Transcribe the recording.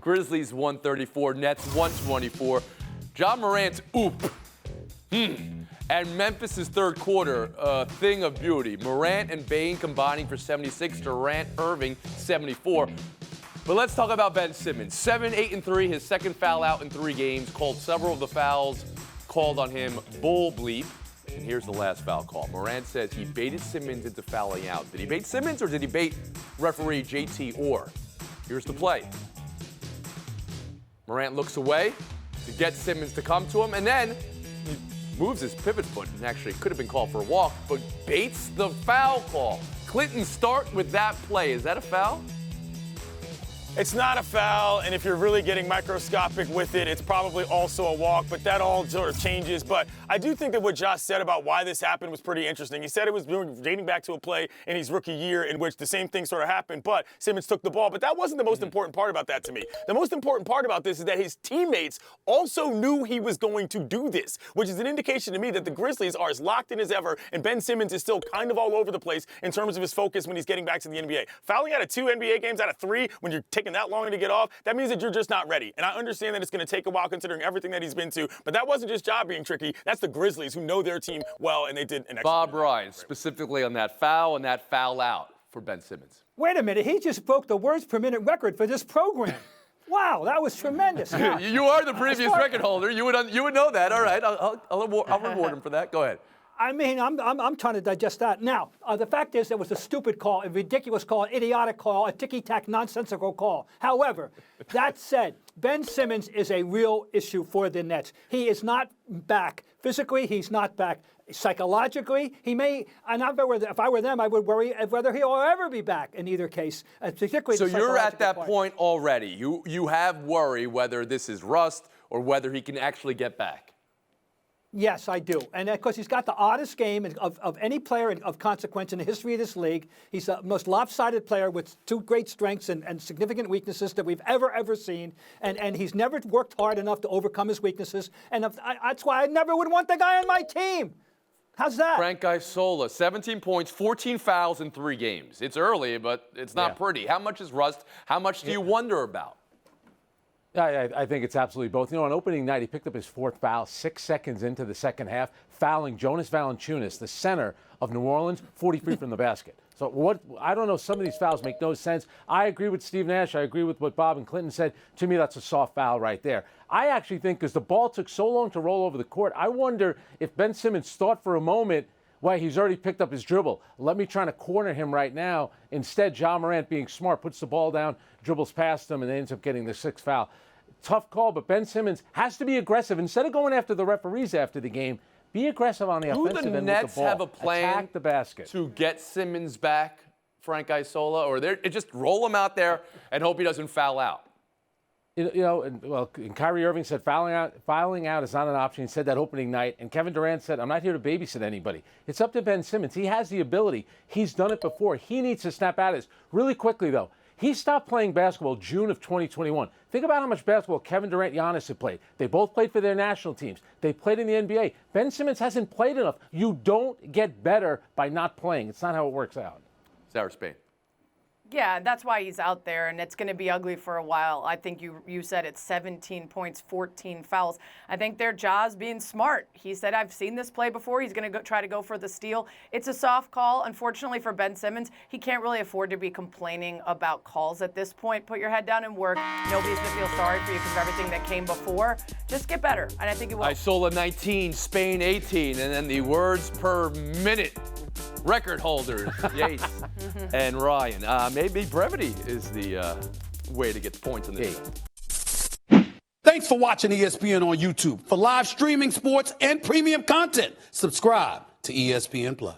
Grizzlies 134, Nets 124. Ja Morant's oop. And Memphis' third quarter, a thing of beauty. Morant and Bane combining for 76, Durant, Irving 74. But let's talk about Ben Simmons. 7, 8, and 3, his second foul out in 3 games. Called several of the fouls called on him bull bleep. And here's the last foul call. Morant says he baited Simmons into fouling out. Did he bait Simmons or did he bait referee JT Orr? Here's the play. Morant looks away to get Simmons to come to him, and then he moves his pivot foot, and actually could have been called for a walk, but baits the foul call. Clinton, start with that play. Is that a foul? It's not a foul, and if you're really getting microscopic with it, it's probably also a walk, but that all sort of changes. But I do think that what Josh said about why this happened was pretty interesting. He said it was dating back to a play in his rookie year in which the same thing sort of happened, but Simmons took the ball. But that wasn't the most important part about that to me. The most important part about this is that his teammates also knew he was going to do this, which is an indication to me that the Grizzlies are as locked in as ever, and Ben Simmons is still kind of all over the place in terms of his focus when he's getting back to the NBA. Fouling out of 2 NBA games out of 3 when you're taking that long to get off, that means that you're just not ready. And I understand that it's going to take a while considering everything that he's been to, but that wasn't just Ja being tricky. That's the Grizzlies who know their team well, and they did an excellent Bob job. Ryan, specifically on that foul and that foul out for Ben Simmons. Wait a minute, he just broke the words per minute record for this program. Wow, that was tremendous. Now, You are the previous record holder. You would know that. All right, I'll reward him for that. Go ahead. I mean, I'm trying to digest that. Now, the fact is it was a stupid call, a ridiculous call, an idiotic call, a ticky-tack, nonsensical call. However, that said, Ben Simmons is a real issue for the Nets. He is not back. Physically, he's not back. Psychologically, he may, and if I were them, I would worry whether he'll ever be back in either case, particularly So the you're at that part. point already. You have worry whether this is rust or whether he can actually get back. Yes, I do. And because he's got the oddest game of any player of consequence in the history of this league. He's the most lopsided player with 2 great strengths and significant weaknesses that we've ever seen. And he's never worked hard enough to overcome his weaknesses. And that's why I never would want the guy on my team. How's that? Frank Isola, 17 points, 14 fouls in 3 games. It's early, but it's not pretty. How much is rust? How much do you wonder about? I think it's absolutely both. You know, on opening night, he picked up his 4th foul 6 seconds into the second half, fouling Jonas Valanciunas, the center of New Orleans, 40 feet from the basket. So I don't know, some of these fouls make no sense. I agree with Steve Nash. I agree with what Bob and Clinton said. To me, that's a soft foul right there. I actually think because the ball took so long to roll over the court, I wonder if Ben Simmons thought for a moment, well, he's already picked up his dribble. Let me try to corner him right now. Instead, Ja Morant, being smart, puts the ball down, dribbles past him, and ends up getting the 6th foul. Tough call, but Ben Simmons has to be aggressive. Instead of going after the referees after the game, be aggressive on the offensive end with the ball. Do the Nets have a plan Attack the basket to get Simmons back, Frank Isola, or just roll him out there and hope he doesn't foul out? And Kyrie Irving said fouling out is not an option. He said that opening night. And Kevin Durant said, I'm not here to babysit anybody. It's up to Ben Simmons. He has the ability. He's done it before. He needs to snap out of this. Really quickly, though, he stopped playing basketball June of 2021. Think about how much basketball Kevin Durant and Giannis have played. They both played for their national teams. They played in the NBA. Ben Simmons hasn't played enough. You don't get better by not playing. It's not how it works out. Sarah Spain. Yeah, that's why he's out there, and it's going to be ugly for a while. I think you said it's 17 points, 14 fouls. I think their Ja's being smart. He said, I've seen this play before. He's going to try to go for the steal. It's a soft call. Unfortunately for Ben Simmons, he can't really afford to be complaining about calls at this point. Put your head down and work. Nobody's going to feel sorry for you because of everything that came before. Just get better, and I think it will. Isola 19, Spain 18, and then the words per minute record holders, Yates and Ryan. Maybe brevity is the way to get the points in this. Thanks for watching ESPN on YouTube. For live streaming, sports, and premium content, subscribe to ESPN+.